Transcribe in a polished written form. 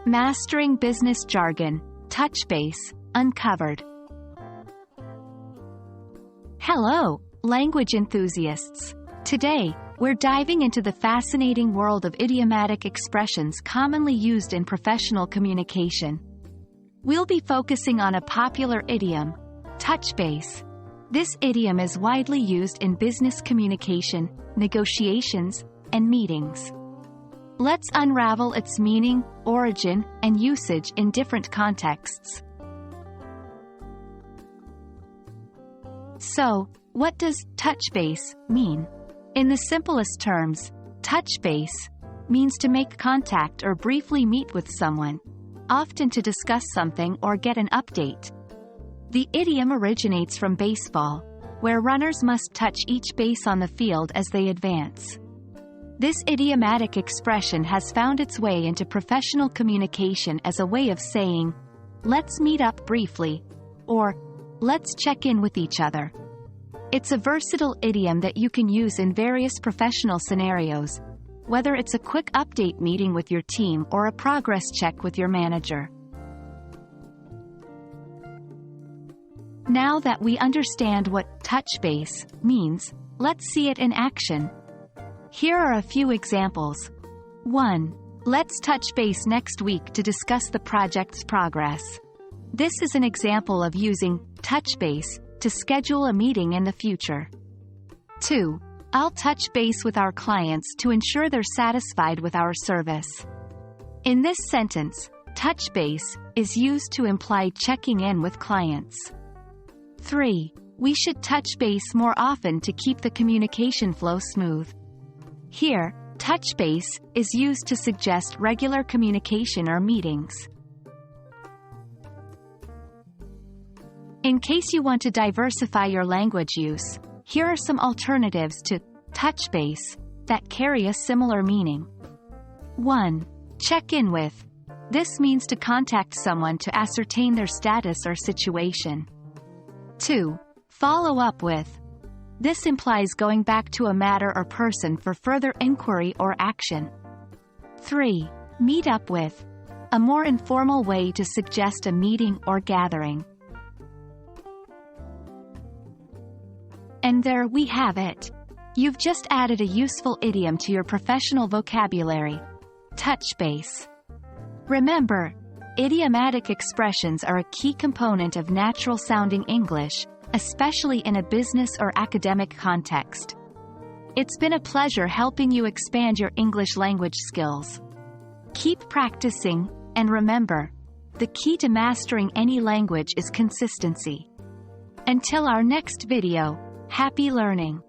Mastering business jargon, touch base, uncovered. Hello, language enthusiasts. Today, we're diving into the fascinating world of idiomatic expressions commonly used in professional communication. We'll be focusing on a popular idiom, touch base. This idiom is widely used in business communication, negotiations, and meetings. Let's unravel its meaning, origin, and usage in different contexts. So, what does touch base mean? In the simplest terms, touch base means to make contact or briefly meet with someone, often to discuss something or get an update. The idiom originates from baseball, where runners must touch each base on the field as they advance. This idiomatic expression has found its way into professional communication as a way of saying, "Let's meet up briefly," or "Let's check in with each other." It's a versatile idiom that you can use in various professional scenarios, whether it's a quick update meeting with your team or a progress check with your manager. Now that we understand what touch base means, let's see it in action. Here are a few examples. 1. Let's touch base next week to discuss the project's progress. This is an example of using touch base to schedule a meeting in the future. 2. I'll touch base with our clients to ensure they're satisfied with our service. In this sentence, touch base is used to imply checking in with clients. 3. We should touch base more often to keep the communication flow smooth. Here, touch base is used to suggest regular communication or meetings. In case you want to diversify your language use, here are some alternatives to touch base that carry a similar meaning. 1. Check in with. This means to contact someone to ascertain their status or situation. 2. Follow up with. This implies going back to a matter or person for further inquiry or action. 3. Meet up with. A more informal way to suggest a meeting or gathering. And there we have it. You've just added a useful idiom to your professional vocabulary. Touch base. Remember, idiomatic expressions are a key component of natural-sounding English, especially in a business or academic context. It's been a pleasure helping you expand your English language skills. Keep practicing, and remember, the key to mastering any language is consistency. Until our next video, happy learning!